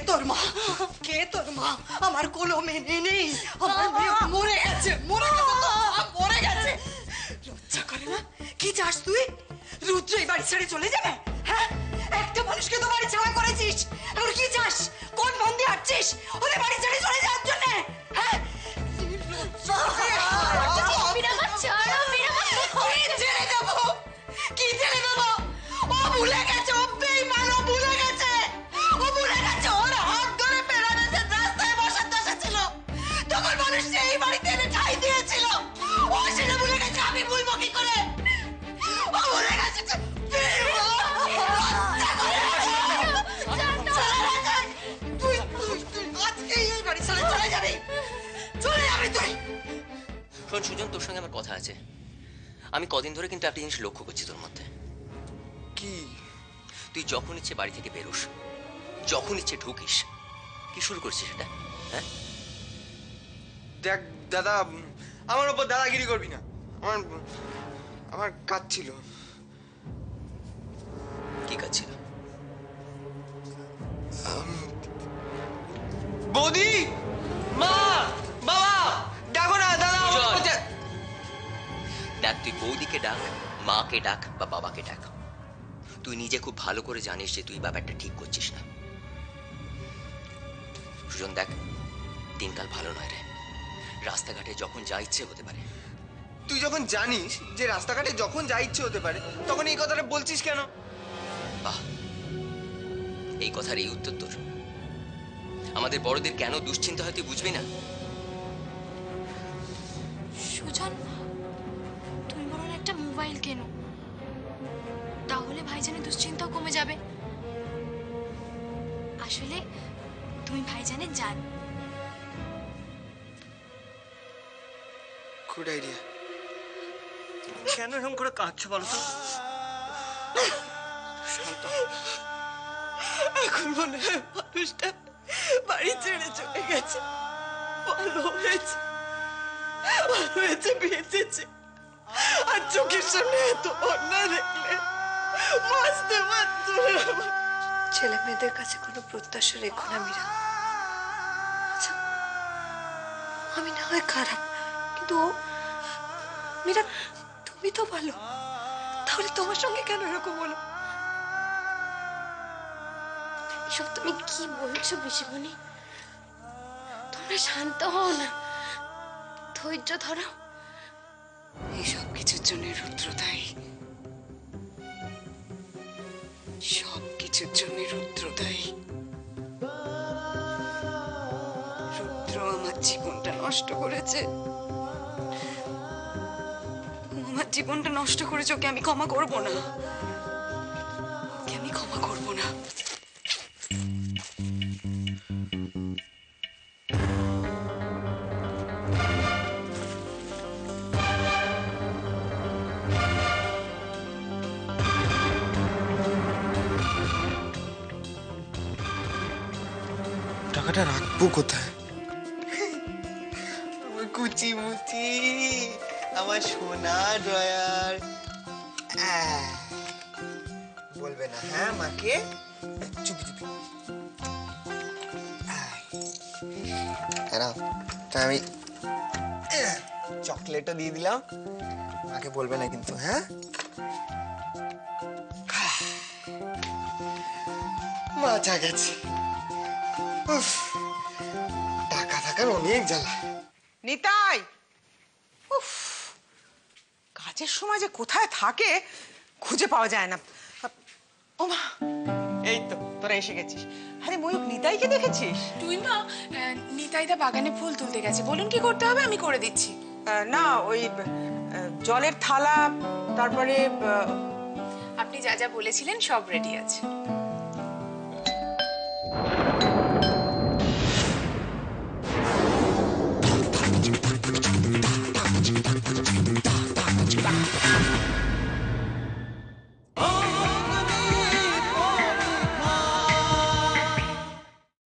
তোর মা? কে তোর মা? আমার কোনো মেনে নেই। আমার মেয়ে মরে গেছে, মরে গেছে, মরে গেছে। লজ্জা করে না? কি চাস তুই? রুদ্র এই বাড়ি ছেড়ে চলে যাবে? হ্যাঁ, একটা মানুষকে তো বাড়ি ছাড়া করেছিস, এখন কি চাস? কোন মন্দির হাঁটছিস ওদের বাড়ি ছেড়ে চলে যাওয়ার জন্য? হ্যাঁ, ছেড়ে দেবো? কি ছেড়ে দেবো? ও ভুলে গেছে, ও বেঈমান, ও ভুলে গেছে, ও ভুলে গেছে। ওর হাত ধরে পেরামেছে রাস্তায় বসাতে ছিল, তখন মানুষ এই বাড়িতে এনে ঠাঁই দিয়েছিল। ও সেটা ভুলে গেছে, আমি ভুলবো কি করে? ও ভুলে গেছে। শোন সুজন, তোর সঙ্গে আমার কথা আছে। আমি কদিন ধরে কিন্তু একটা জিনিস লক্ষ্য করছি তোর মধ্যে। কি? তুই যখন ইচ্ছে বাড়ি থেকে বেরোস, যখন ইচ্ছে ঢুকিস। কি শুরু করছিস সেটা? হ্যাঁ দেখ দাদা, আমার উপর দাদাগিরি করবি না। আমার কাজ ছিল। কি কাজ ছিল? বৌদি, মা, বাবা, ডাকো না দাদা। ডাক, তুই বৌদিকে ডাক, মাকে ডাক বা বাবাকে ডাক। তুই নিজে খুব ভালো করে জানিস যে তুই ব্যাপারটা ঠিক করছিস না। সুজন দেখ, দিনকাল ভালো নয় রে। রাস্তাঘাটে যখন যা ইচ্ছে হতে পারে। তুই যখন জানিস যে রাস্তাঘাটে যখন যা ইচ্ছে হতে পারে, তখন এই কথাটা বলছিস কেন? বাহ, এই কথার এই উত্তর তোর? আমাদের বড়দের কেন দুশ্চিন্তা হয় তুই বুঝবি না? সুজন, তুমি বরং একটা মোবাইল কেনো, তাহলে ভাইজানের দুশ্চিন্তাও কমে যাবে। আসলে তুমি ভাইজানের জান। Good idea. কেন এরকম করে কাঁদছো বলো তো? এখন মনে হয় মানুষটা বাড়ি ছেড়ে চলে গেছে। ভালো হয়েছে, ভালো হয়েছে বেঁচেছে। আর চোখের সামনে এত অন্যায় দেখলে বাঁচতে পারতো না। ছেলে মেয়েদের কাছে কোনো প্রত্যাশা রেখো না মীরা। আচ্ছা, আমি না হয় খারাপ, কিন্তু মীরা তুমি তো ভালো, তাহলে তোমার সঙ্গে কেন এরকম হলো? এসব তুমি কি বলছো পিসিমণি? তোমরা শান্ত হও না, ধৈর্য ধরো। এইসব কিছুর জন্য রুদ্র দায়ী, সব কিছুর জন্য রুদ্র দায়ী। রুদ্র আমার জীবনটা নষ্ট করেছে। আমার জীবনটা নষ্ট করেছে, ওকে আমি ক্ষমা করব না, ওকে আমি ক্ষমা করব না। টাকাটা রাখবো কোথায়? কুচি মুচি আমার সোনা ড্রয়ার। বলবে না হ্যাঁ মাকে? চুপি চুপি। তাই আমি চকলেটও দিয়ে দিলাম। মাকে বলবে না কিন্তু, হ্যাঁ? মাচা গেছে। টাকা থাকার অনেক জ্বালা। নিতাই, উফ, কাজের সময় যে কোথায় থাকে খুঁজে পাওয়া যায় না। ও মা, এই তো তোরা এসে গেছিস। আরে ময়ূক, নিতাইকে দেখেছিস? তুই মা, নিতাইদা বাগানে ফুল তুলতে গেছে। বলুন কি করতে হবে, আমি করে দিচ্ছি। না, ওই জলের থালা, তারপরে আপনি যা যা বলেছিলেন সব রেডি আছে।